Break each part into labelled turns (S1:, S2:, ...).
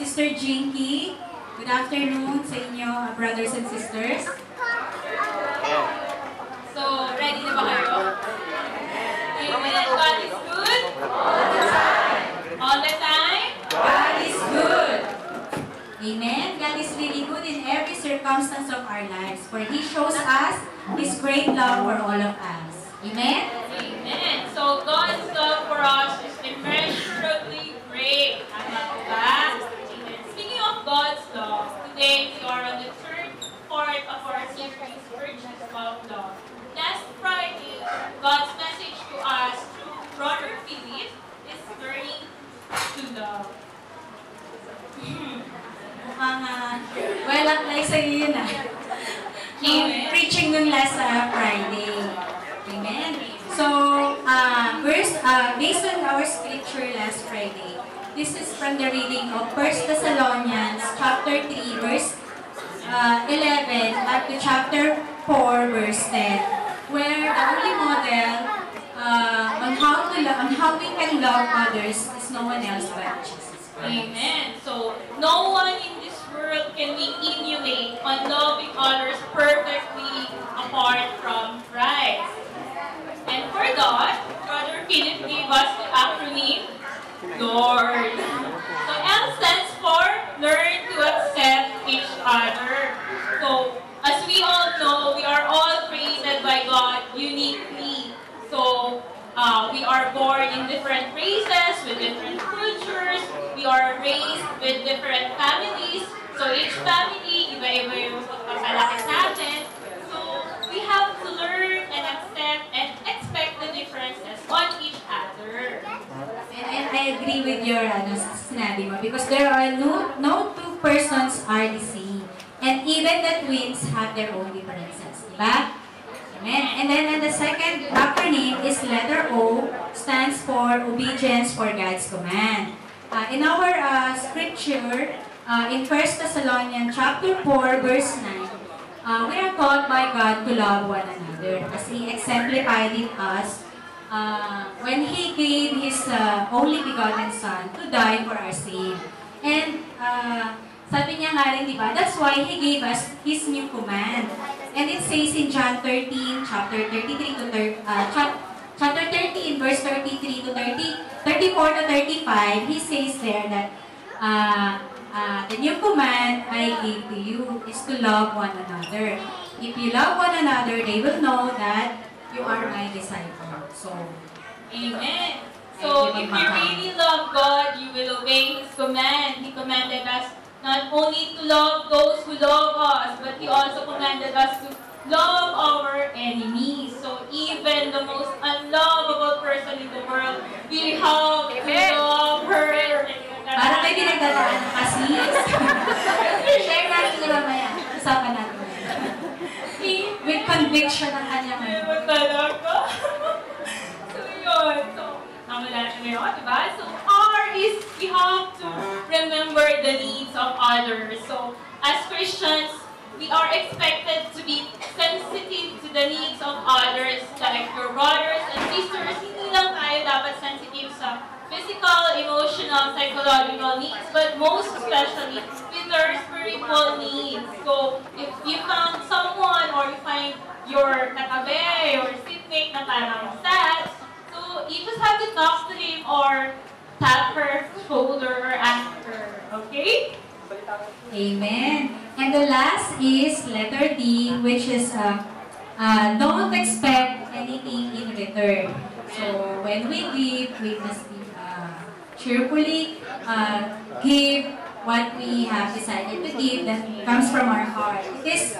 S1: Sister Jinky. Good afternoon sa inyo, brothers and sisters.
S2: So, ready na ba kayo? Amen. God is good? All the time. All the time?
S1: God is good. Amen. God is really good in every circumstance of our lives, for He shows us His great love for all of us. Amen?
S2: Amen. So, God's love for us is immeasurably great. Tama po ba? Amen. Speaking of God's love, today we are on the third part of our series, Virtues of Love. Last Friday, God's message to us through Brother Philip is learning to love.
S1: Mukhang well apply sa iyo yun Yung preaching nung last Friday. Amen. So, based on our scripture last Friday, this is from the reading of 1 Thessalonians chapter 3, verse 11 up to chapter 4, verse 10, where the only model on how we can love others is no one else but Jesus Christ.
S2: Amen. So, no one in this world can we emulate on loving others perfectly apart from Christ. And for that, Brother Philip gave us the acronym LORD. So, L stands for Learn to Accept Each Other. So, as we all know, we are all created by God uniquely. So, we are born in different races, with different cultures. We are raised with different families. So, each family, iba-iba yung pagpapalaki sa atin. So, we have to learn and accept and expect the differences on each other.
S1: And I agree with your sinabi mo, because there are no two persons are the same. And even the twins have their own differences. Diba? Amen. And then the second acronym is letter O, stands for obedience for God's command. In our scripture, in 1 Thessalonians chapter 4, verse 9, we are taught by God to love one another, as He exemplified in us when He gave His only begotten Son to die for our sin. And sabi niya nga rin, di ba? That's why He gave us His new command. And it says in John 13, chapter 13, verse 33 to 34 to 35, He says there that the new command I give to you is to love one another. If you love one another, they will know that you are my disciples. So,
S2: Amen. So, if you really love God, you will obey His command. He commanded us not only to love those who love us, but He also commanded us to love our enemies. So, even the most unlovable person in the world, we have to love her.
S1: Parang may pinagdadaan kasi. Share natin na mamaya. Usapan natin. With conviction ng kanyang
S2: ano. Talaga. So, yun. So, tama natin ngayon, diba? So, R is we have to remember the needs of others. So, as Christians, we are expected to be sensitive to the needs of others, like your brothers and sisters. Hindi lang tayo dapat sensitive sa physical, emotional, psychological needs, but most especially with our spiritual needs. So, if you found someone or you find your katabi, your seatmate na parang sad, so you just have to talk to him or tap her shoulder or ask her, okay?
S1: Amen. And the last is letter D, which is don't expect anything in return. So, when we give, we must be cheerfully give what we have decided to give that comes from our heart. It is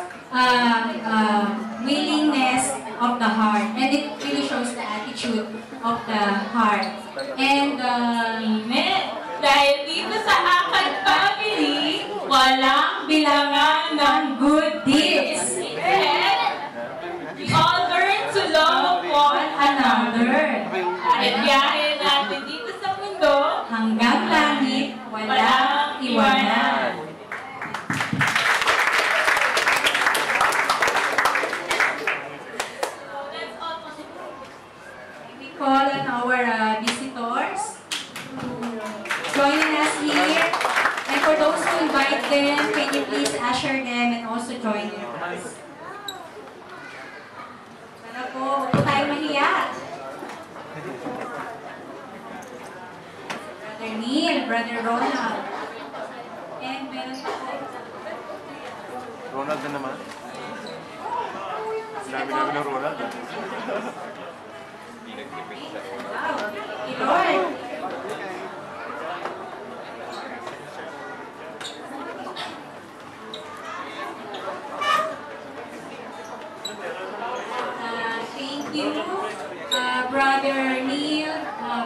S1: willingness of the heart, and it really shows the attitude of the heart. And
S2: Amen. Dahil dito sa Akad family, walang bilangan ng good deeds. Amen. We all learn to love one another. At biyahe natin dito sa mundo,
S1: hanggang langit, walang iwanan. We call on our visitors to join us here and for those who invite them, can you please usher them and also join us? Tara po, huwag po tayo mahiya. Brother Neil, Brother Ronald. And meron po.
S3: Ronald na naman. Sinabi namin ng Ronald.
S1: Wow, Lord. Thank you, Brother Neil,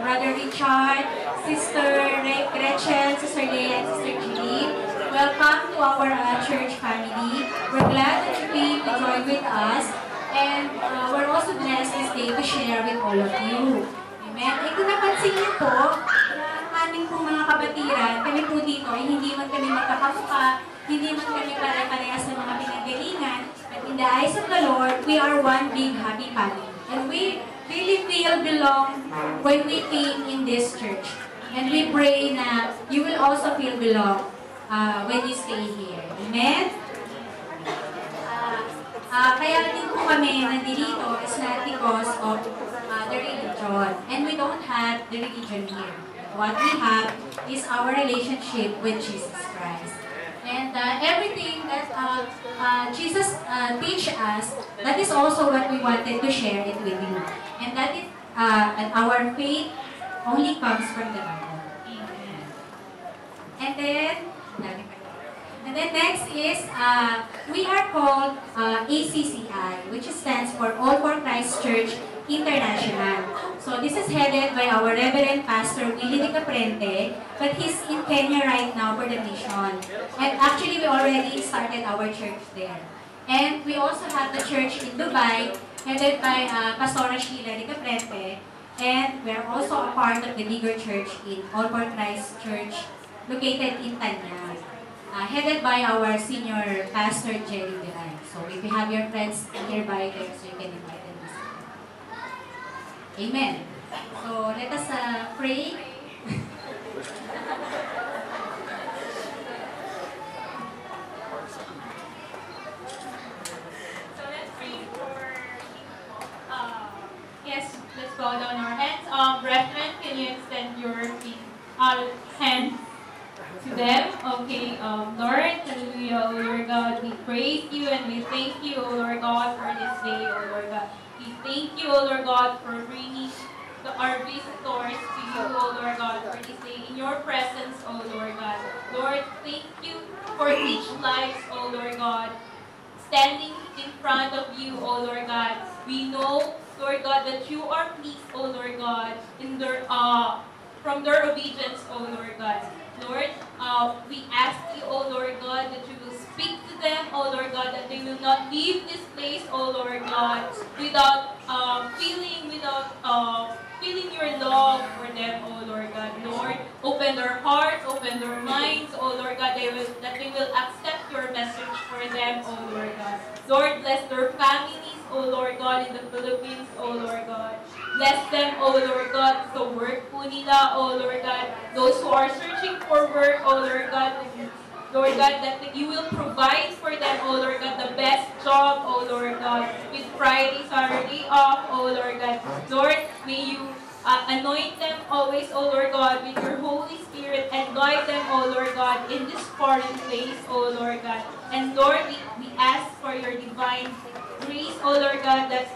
S1: Brother Richard, Sister Gretchen, Sister Leah, and Sister Jean. Welcome to our church family. We're glad that you came to join with us, and we're also blessed this day to share with all of you. Amen. Eh kung napansin niyo po, na aming pong mga kabatiran, kami po dito ay hindi man kami magkakamuka, hindi man kami pare-parehas ng mga pinanggalingan, but in the eyes of the Lord, we are one big happy family. And we really feel belong when we came in this church. And we pray na you will also feel belong when you stay here. Amen? Kaya din po kami nandito is not because of the religion. And we don't have the religion here. What we have is our relationship with Jesus Christ. And everything that Jesus teach us, that is also what we wanted to share it with you. And that is, and our faith only comes from the Bible. Amen. And then next is, we are called ACCI, which stands for All for Christ Church International. So this is headed by our Reverend Pastor Willie de Caprente, but he's in Kenya right now for the mission. And actually, we already started our church there. And we also have the church in Dubai, headed by Pastora Sheila de Caprente. And we are also a part of the bigger church in All for Christ Church, located in Tanyag, headed by our senior Pastor Jerry Biray. So if you have your friends nearby there, so you can invite them. Amen. So let us pray.
S2: So let's pray for yes, let's bow down our hands. Brethren, can you extend your hands to them? Okay, Lord, hallelujah, oh Lord God, we praise you and we thank you, oh Lord God, for this day, oh Lord God. We thank you, O Lord God, for bringing our visitors to you, O Lord God, for this day in your presence, O Lord God. Lord, thank you for each life, O Lord God, standing in front of you, O Lord God. We know, Lord God, that you are pleased, O Lord God, in their from their obedience, O Lord God. Lord, we ask you, O Lord God, that you will speak to them, O Lord God, that they will not leave this place, O Lord God, without feeling your love for them, O Lord God. Lord, open their hearts, open their minds, O Lord God, that they will accept your message for them, O Lord God. Lord, bless their families, O Lord God, in the Philippines, O Lord God. Bless them, O Lord God, sa work po nila, O Lord God. Those who are searching for work, O Lord God, Lord God, that you will provide for them, O Lord God, the best job, O Lord God, with Friday, Saturday off, O Lord God. Lord, may you anoint them always, O Lord God, with your Holy Spirit and guide them, O Lord God, in this foreign place, O Lord God. And Lord, we ask for your divine grace, O Lord God, that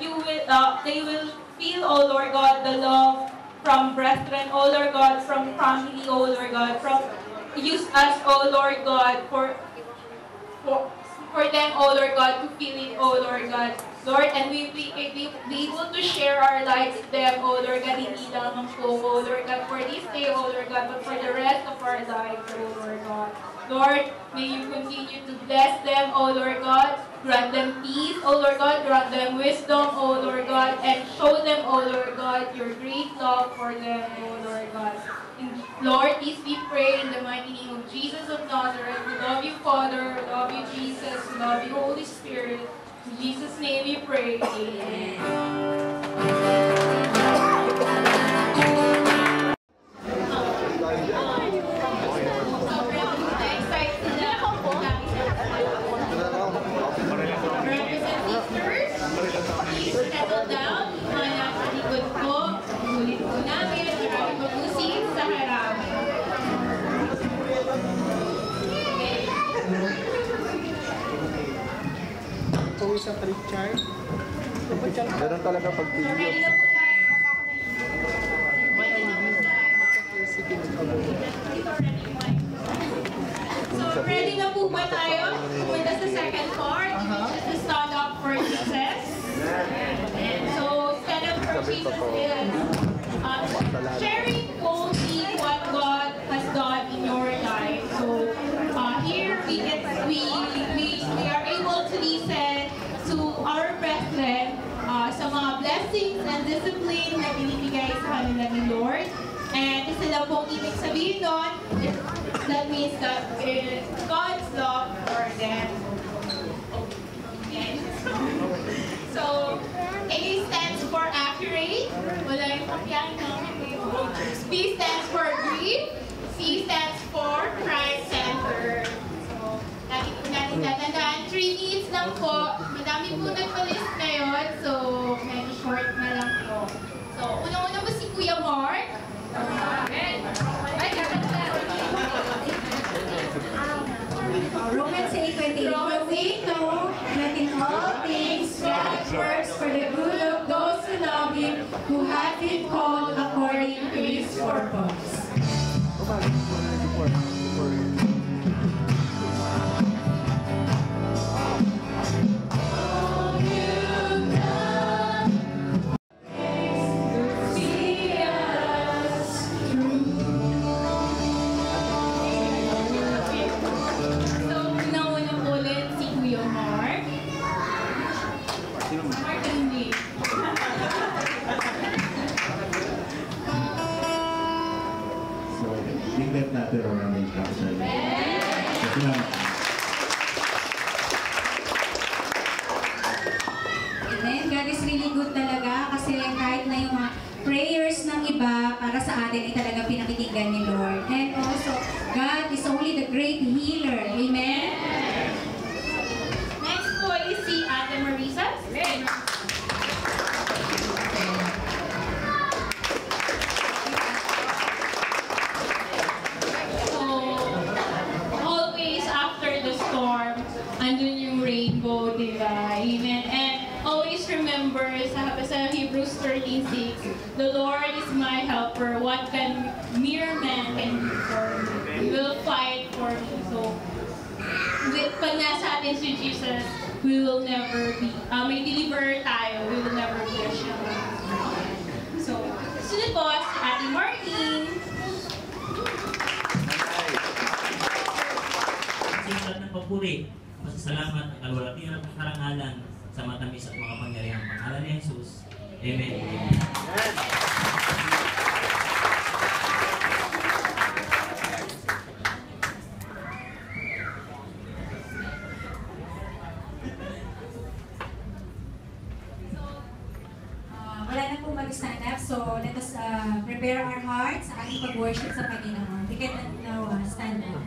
S2: you will, they will feel, O Lord God, the love from brethren, O Lord God, from family, O Lord God, from use us, O Lord God, for them, O Lord God, to feel it, O Lord God. Lord, and we be able to share our lives with them, O Lord God, hindi lamang po, O Lord God, for this day, O Lord God, but for the rest of our lives, O Lord God. Lord, may you continue to bless them, O Lord God. Grant them peace, O Lord God. Grant them wisdom, O Lord God. And show them, O Lord God, your great love for them, O Lord God. And Lord, this we pray in the mighty name of Jesus of Nazareth. We love you, Father. We love you, Jesus. We love you, Holy Spirit. In Jesus' name we pray. Amen.
S3: sa Richard.
S4: Ganun talaga pag
S2: So, ready na po tayo. So, ready na po ba tayo? With the second part, to stand up for Jesus. So, stand up for Jesus is sharing boldly what God has done in your life. So, here we are able to listen to our brethren sa mga blessings and discipline na binibigay sa kanila ni Lord. And isa lang pong ibig sabihin doon, that means that it's God's love for them. Okay. So, A stands for accurate. Wala yung pakyahin namin. B stands for brief. C stands for Christ-centered. So, lagi po natin tatandaan. 3 minutes lang po. Madami po nagpa-list ngayon. So, medyo short na lang po. So, unang-una po si Kuya Mark.
S1: Romans 8:28. For we know that in all things God works for the good of those who love Him, who have been called according to His purpose.
S2: So, unang-una po ulit si Kuya Mark. Mark hindi.
S5: So, tingnan natin ang aming council. Salamat.
S1: Amen. God is really good talaga kasi kahit na yung mga prayers ng iba para sa atin ay talaga pinakikinggan ni Lord. And also, God is only the great healer. Amen?
S2: Next po is si Ate Marisa. So, always after the storm, andun yung rainbow, di ba? Amen. And always remember sa Hebrews 13:6, the Lord is my helper. What can mere man can do for me? He will fight for me. So, pag nasa atin si Jesus, we will never be, may deliver tayo, we will never be ashamed. So, sunod po si Ate Martin.
S6: Sinulat ng papuri, pasasalamat at kalwalatian ng karangalan sa matamis at makapangyarihang pangalan ni Jesus. Amen.
S1: Wala na po mag-stand up, so let us prepare our hearts sa ating pag-worship sa Panginoon. We can now stand up.